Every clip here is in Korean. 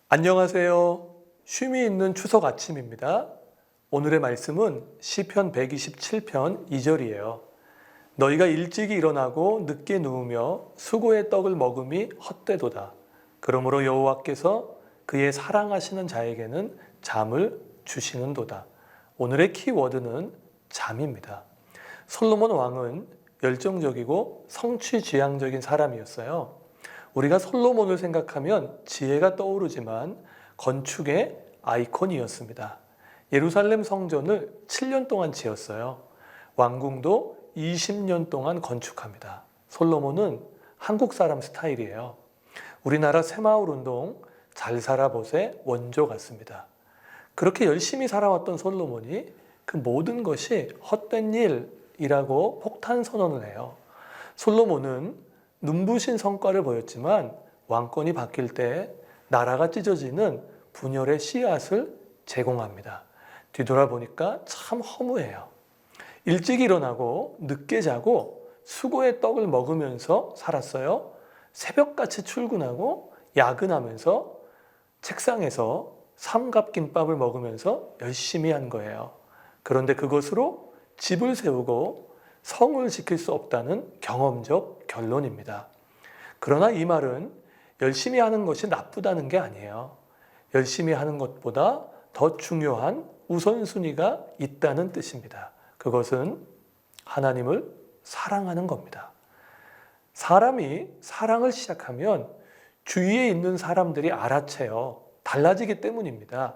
안녕하세요. 쉼이 있는 추석 아침입니다. 오늘의 말씀은 시편 127편 2절이에요. 너희가 일찍이 일어나고 늦게 누우며 수고의 떡을 먹음이 헛되도다. 그러므로 여호와께서 그의 사랑하시는 자에게는 잠을 주시는도다. 오늘의 키워드는 잠입니다. 솔로몬 왕은 열정적이고 성취지향적인 사람이었어요. 우리가 솔로몬을 생각하면 지혜가 떠오르지만 건축의 아이콘이었습니다. 예루살렘 성전을 7년 동안 지었어요. 왕궁도 20년 동안 건축합니다. 솔로몬은 한국 사람 스타일이에요. 우리나라 새마을 운동 잘 살아보세 원조 같습니다. 그렇게 열심히 살아왔던 솔로몬이 그 모든 것이 헛된 일이라고 폭탄 선언을 해요. 솔로몬은 눈부신 성과를 보였지만 왕권이 바뀔 때 나라가 찢어지는 분열의 씨앗을 제공합니다. 뒤돌아보니까 참 허무해요. 일찍 일어나고 늦게 자고 수고의 떡을 먹으면서 살았어요. 새벽같이 출근하고 야근하면서 책상에서 삼갑김밥을 먹으면서 열심히 한 거예요. 그런데 그것으로 집을 세우고 성을 지킬 수 없다는 경험적 결론입니다. 그러나 이 말은 열심히 하는 것이 나쁘다는 게 아니에요. 열심히 하는 것보다 더 중요한 우선순위가 있다는 뜻입니다. 그것은 하나님을 사랑하는 겁니다. 사람이 사랑을 시작하면 주위에 있는 사람들이 알아채요. 달라지기 때문입니다.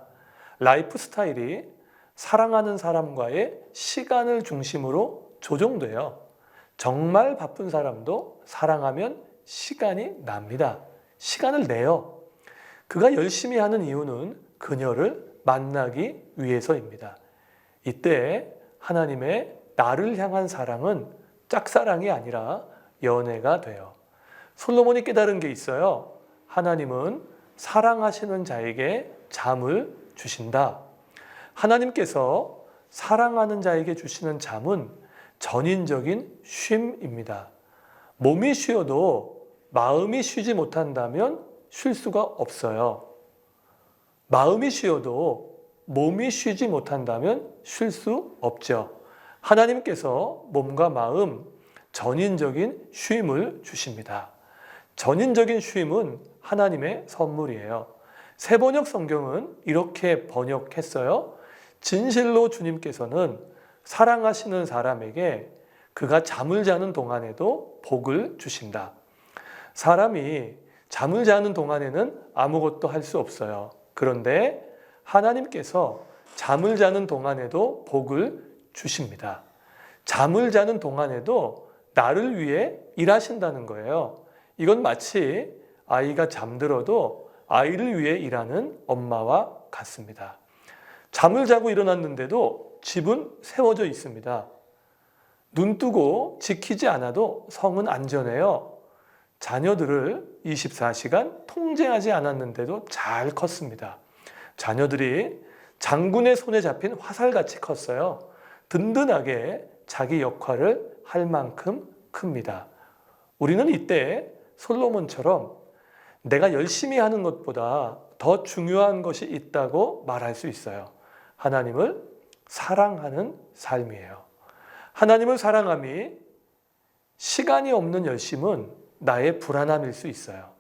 라이프 스타일이 사랑하는 사람과의 시간을 중심으로 조정돼요. 정말 바쁜 사람도 사랑하면 시간이 납니다. 시간을 내요. 그가 열심히 하는 이유는 그녀를 만나기 위해서입니다. 이때 하나님의 나를 향한 사랑은 짝사랑이 아니라 연애가 돼요. 솔로몬이 깨달은 게 있어요. 하나님은 사랑하시는 자에게 잠을 주신다. 하나님께서 사랑하는 자에게 주시는 잠은 전인적인 쉼입니다. 몸이 쉬어도 마음이 쉬지 못한다면 쉴 수가 없어요. 마음이 쉬어도 몸이 쉬지 못한다면 쉴 수 없죠. 하나님께서 몸과 마음, 전인적인 쉼을 주십니다. 전인적인 쉼은 하나님의 선물이에요. 새번역 성경은 이렇게 번역했어요. 진실로 주님께서는 사랑하시는 사람에게 그가 잠을 자는 동안에도 복을 주신다. 사람이 잠을 자는 동안에는 아무것도 할 수 없어요. 그런데 하나님께서 잠을 자는 동안에도 복을 주십니다. 잠을 자는 동안에도 나를 위해 일하신다는 거예요. 이건 마치 아이가 잠들어도 아이를 위해 일하는 엄마와 같습니다. 잠을 자고 일어났는데도 집은 세워져 있습니다. 눈 뜨고 지키지 않아도 성은 안전해요. 자녀들을 24시간 통제하지 않았는데도 잘 컸습니다. 자녀들이 장군의 손에 잡힌 화살같이 컸어요. 든든하게 자기 역할을 할 만큼 큽니다. 우리는 이때 솔로몬처럼 내가 열심히 하는 것보다 더 중요한 것이 있다고 말할 수 있어요. 하나님을 사랑하는 삶이에요. 하나님을 사랑함이 시간이 없는 열심은 나의 불안함일 수 있어요.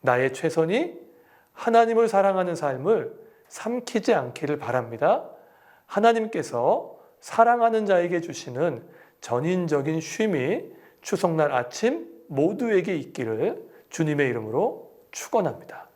나의 최선이 하나님을 사랑하는 삶을 삼키지 않기를 바랍니다. 하나님께서 사랑하는 자에게 주시는 전인적인 쉼이 추석날 아침 모두에게 있기를 주님의 이름으로 축원합니다.